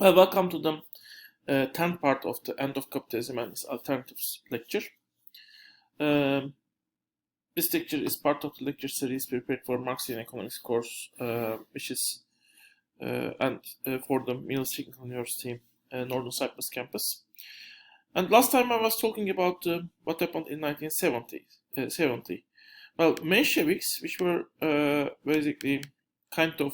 Well, welcome to the 10th part of the End of Capitalism and Its Alternatives lecture. Um, this lecture is part of the lecture series prepared for Marxian economics course, which is for the Mills Technical University Northern Cyprus campus. And last time I was talking about what happened in 1970. Well, Mensheviks, which were basically kind of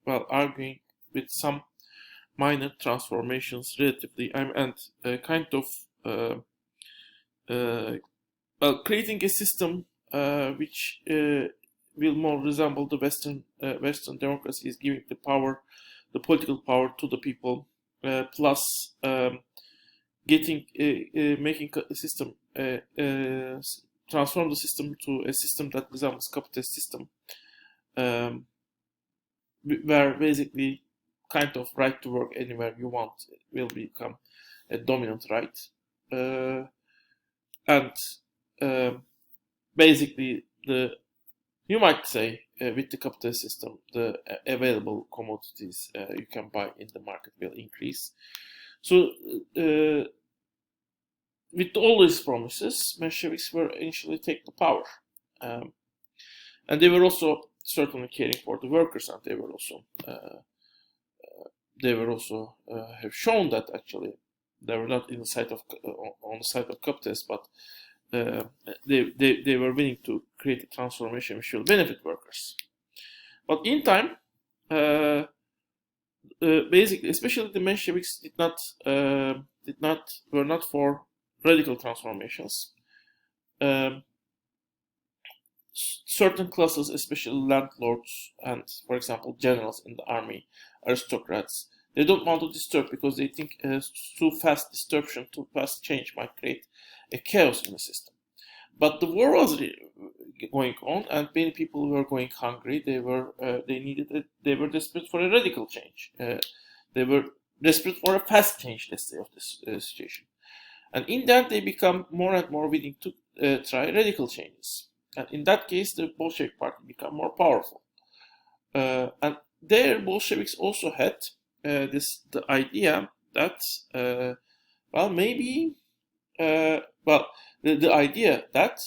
arguing with some minor transformations relatively, and kind of uh, uh, creating a system which will more resemble the Western democracies, giving the political power to the people, plus making a system, transform the system to a system that resembles capitalist system, um, where basically kind of right to work anywhere you want will become a dominant right, and basically you might say with the capitalist system the available commodities you can buy in the market will increase. So with all these promises, Mensheviks were initially take the power, and they were also certainly caring for the workers, and they were also have shown that actually they were not in the side of on the side of capitalists, but they were willing to create a transformation which will benefit workers. But in time, basically, especially the Mensheviks were not for radical transformations. Certain classes, especially landlords and, for example, generals in the army, aristocrats, they don't want to disturb because they think too fast disruption, too fast change might create a chaos in the system. But the war was going on, and many people were going hungry. They were desperate for a radical change. They were desperate for a fast change, let's say, of this situation. And in that, they become more and more willing to try radical changes. And in that case, the Bolshevik party become more powerful. And there, Bolsheviks also had the idea that the idea that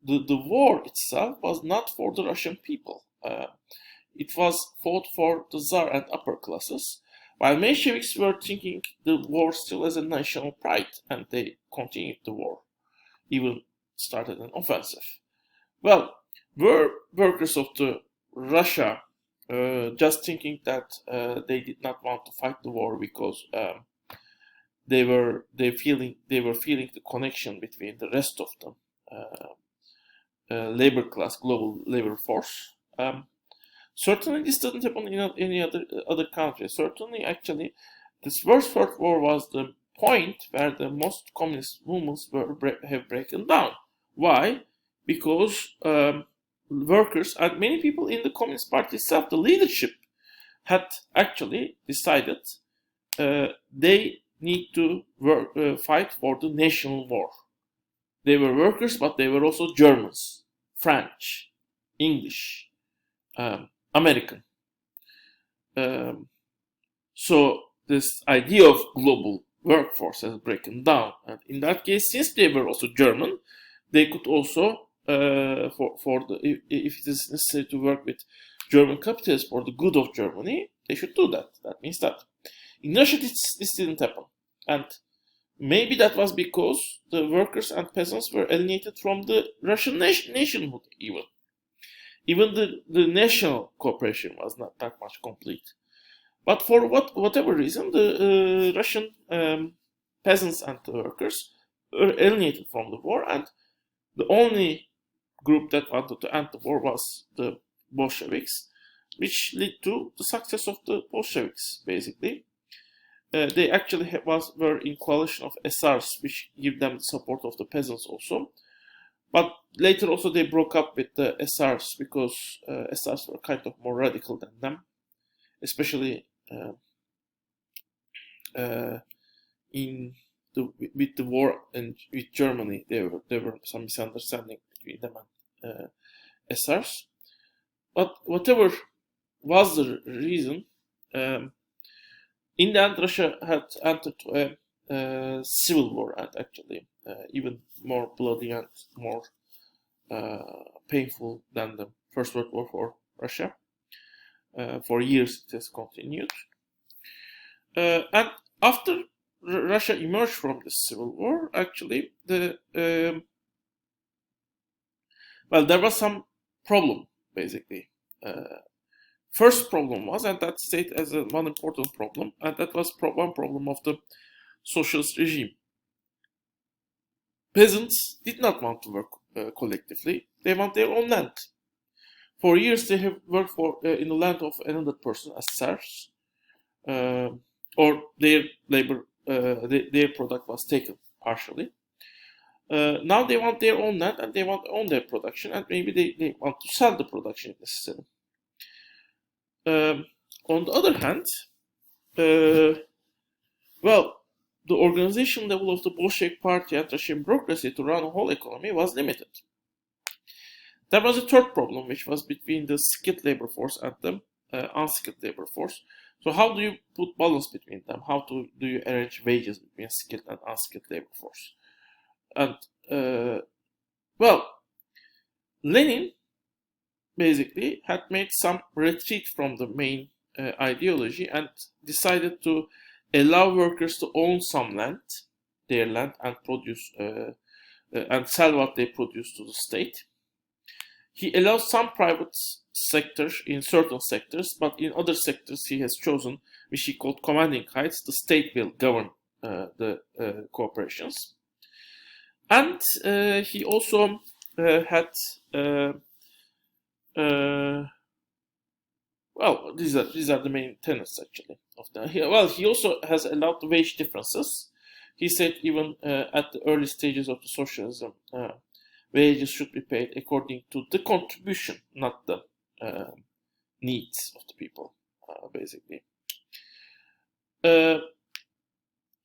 the war itself was not for the Russian people. It was fought for the Tsar and upper classes, while Mensheviks were thinking the war still as a national pride, and they continued the war, even started an offensive. Well, were workers of the Russia just thinking that they did not want to fight the war because they were feeling the connection between the rest of the labor class, global labor force. Certainly, this doesn't happen in any other country. Certainly, actually, this first World War was the point where the most communist movements have broken down. Why? Because workers and many people in the Communist Party itself, the leadership, had actually decided they need to fight for the national war. They were workers, but they were also Germans, French, English, American. So this idea of global workforce has broken down, and in that case, since they were also German, they could also, if it is necessary to work with German capitalists for the good of Germany, they should do that. That means that in Russia this didn't happen, and maybe that was because the workers and peasants were alienated from the Russian nationhood. Even the national cooperation was not that much complete. But for whatever reason, the Russian peasants and the workers were alienated from the war, and the only group that wanted to end the war was the Bolsheviks, which led to the success of the Bolsheviks, basically. They actually were in coalition of SRs, which give them the support of the peasants also. But later also they broke up with the SRs because SRs were kind of more radical than them, especially with the war and with Germany. There were some misunderstanding between them and SRs. But whatever was the reason, In the end, Russia had entered a civil war, and actually even more bloody and more painful than the First World War for Russia. For years, it has continued. And after Russia emerged from the civil war, actually, there was some problem basically. First problem was, and that stayed as one important problem, and that was one problem of the socialist regime. Peasants did not want to work collectively; they want their own land. For years, they have worked in the land of another person as serfs, or their labor, their product was taken partially. Now they want their own land and they want to own their production, and maybe they want to sell the production if necessary. On the other hand, the organization level of the Bolshevik Party and Russian bureaucracy to run a whole economy was limited. There was a third problem, which was between the skilled labor force and the unskilled labor force. So how do you put balance between them? How do you arrange wages between skilled and unskilled labor force? And Lenin basically had made some retreat from the main ideology and decided to allow workers to own some land, their land, and produce and sell what they produce to the state. He allows some private sectors in certain sectors, but in other sectors he has chosen, which he called commanding heights, the state will govern the corporations. And he also had, these are the main tenets actually of the. He also has allowed the wage differences. He said even at the early stages of the socialism, wages should be paid according to the contribution, not the needs of the people, basically.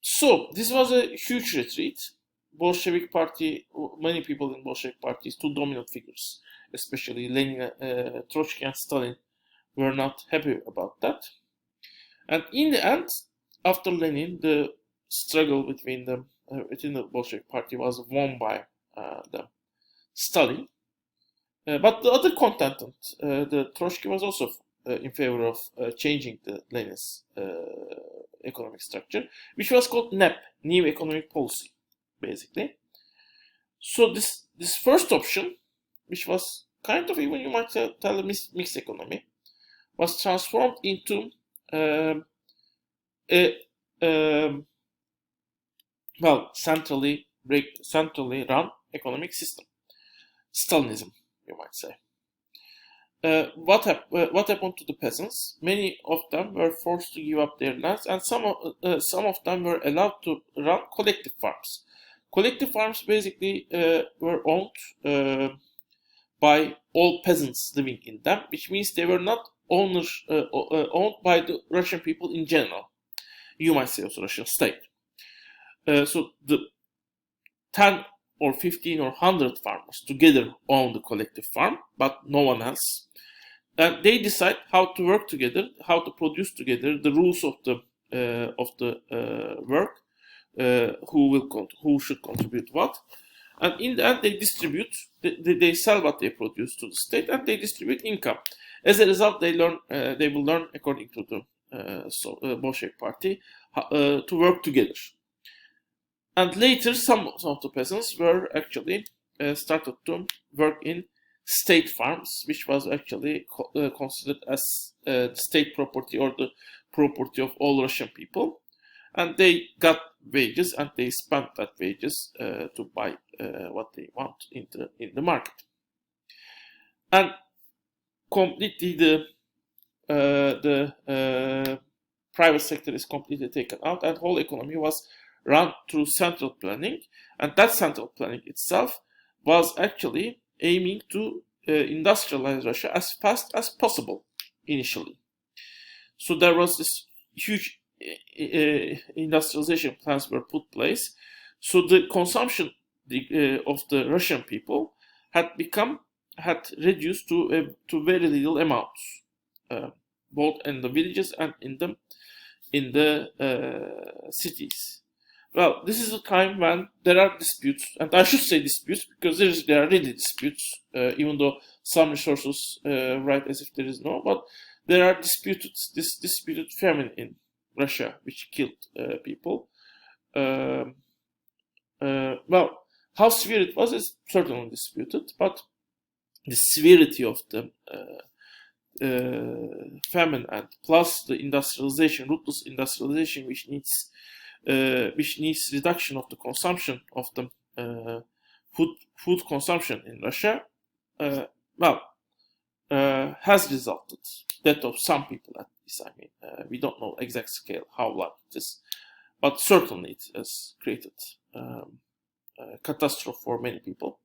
So this was a huge retreat. Bolshevik Party, many people in Bolshevik Parties, two dominant figures, especially Lenin, Trotsky, and Stalin, were not happy about that. And in the end, after Lenin, the struggle between the Bolshevik Party was won by the Stalin. But the other contestant, the Trotsky, was also in favor of changing the Lenin's economic structure, which was called NEP, New Economic Policy, basically. So this first option, which was kind of, even you might tell, a mixed economy, was transformed into centrally run economic system. Stalinism, you might say. What happened to the peasants? Many of them were forced to give up their lands, and some of them were allowed to run collective farms. Collective farms basically were owned by all peasants living in them, which means they were not owned by the Russian people in general. You might say also Russian state. So the 10 or 15 or 100 farmers together own the collective farm, but no one else. And they decide how to work together, how to produce together, the rules of the work, who should contribute what. And in the end, they distribute, they sell what they produce to the state, and they distribute income. As a result, they will learn, according to the Bolshevik Party, to work together. And later, some of the peasants were actually started to work in state farms, which was actually considered as state property or the property of all Russian people. And they got wages, and they spent that wages to buy what they want in the market. And completely the private sector is completely taken out, and whole economy was run through central planning, and that central planning itself was actually aiming to industrialize Russia as fast as possible initially. So there was this huge industrialization plans were put place. So the consumption of the Russian people had reduced to very little amounts, both in the villages and in in the cities. Well, this is a time when there are disputes, and I should say disputes because there are really disputes, even though some resources write as if there is no, but there are disputed famine in Russia, which killed people. Well, how severe it was is certainly disputed, but the severity of the famine and plus the industrialization, ruthless industrialization, which needs reduction of the consumption of the food consumption in Russia, has resulted death of some people at least. I mean, we don't know exact scale how large it is, but certainly it has created a catastrophe for many people.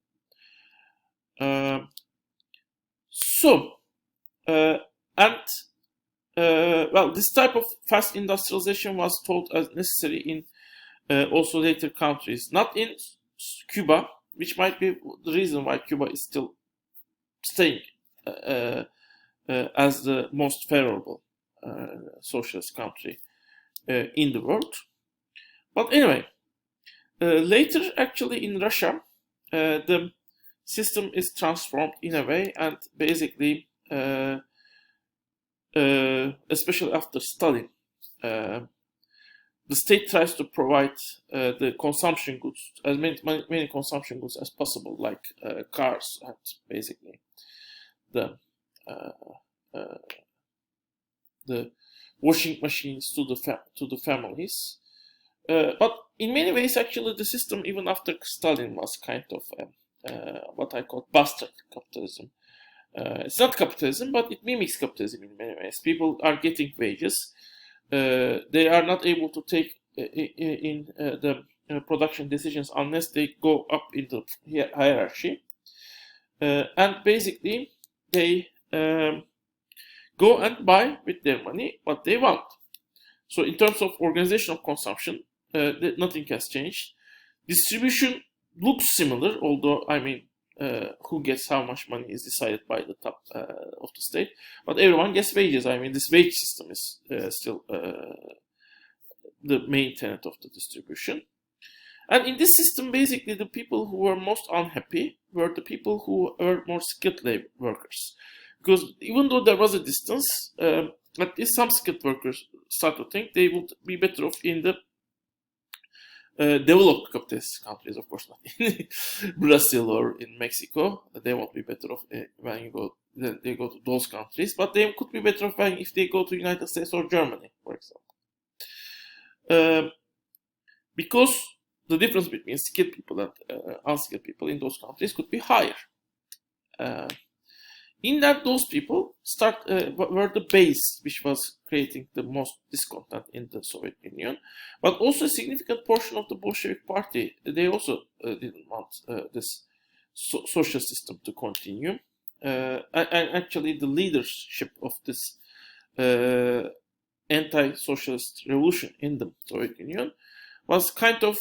This type of fast industrialization was thought as necessary in also later countries, not in Cuba, which might be the reason why Cuba is still staying as the most favorable socialist country in the world. But anyway, later actually in Russia, the system is transformed in a way, and basically, especially after Stalin, the state tries to provide the consumption goods, as many consumption goods as possible, like cars and basically the washing machines to the families. But in many ways, actually, the system even after Stalin was kind of what I call bastard capitalism. It's not capitalism, but it mimics capitalism in many ways. People are getting wages. They are not able to take in the production decisions unless they go up in the hierarchy. And basically, they go and buy with their money what they want. So in terms of organization of consumption, nothing has changed. Distribution looks similar, although, I mean, who gets how much money is decided by the top of the state. But everyone gets wages. I mean, this wage system is still the main tenet of the distribution. And in this system, basically, the people who were most unhappy were the people who were more skilled labor workers. Because even though there was a distance, at least some skilled workers start to think they would be better off in the developed capitalist countries, of course, not in Brazil or in Mexico. They won't be better off when they go to those countries, but they could be better off if they go to United States or Germany, for example. Because the difference between skilled people and unskilled people in those countries could be higher. In that, those people were the base which was creating the most discontent in the Soviet Union, but also a significant portion of the Bolshevik Party. They also didn't want this social system to continue, and actually the leadership of this anti-socialist revolution in the Soviet Union was kind of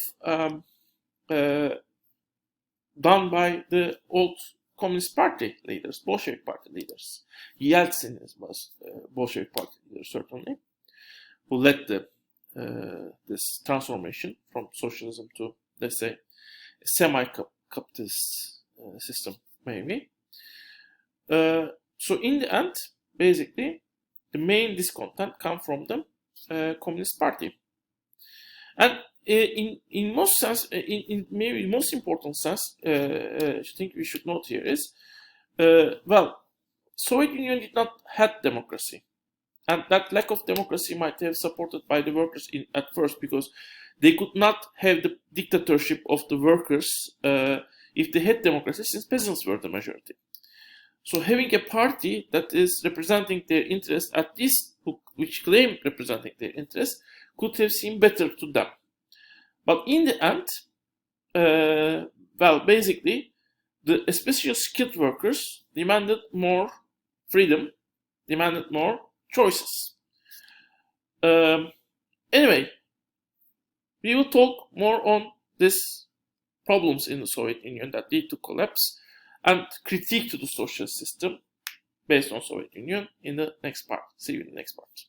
done by the old Communist Party leaders, Bolshevik Party leaders. Yeltsin was Bolshevik Party leader, certainly, who led this transformation from socialism to, let's say, a semi-capitalist system, maybe. So in the end, basically, the main discontent comes from the Communist Party. And in most sense, in maybe most important sense, I think we should note here is, Soviet Union did not have democracy, and that lack of democracy might have supported by the workers at first, because they could not have the dictatorship of the workers if they had democracy, since peasants were the majority. So having a party that is representing their interests, at least which claim representing their interests, could have seemed better to them. But in the end, basically, the especially skilled workers demanded more freedom, demanded more choices. Anyway, we will talk more on these problems in the Soviet Union that lead to collapse and critique to the social system based on Soviet Union in the next part. See you in the next part.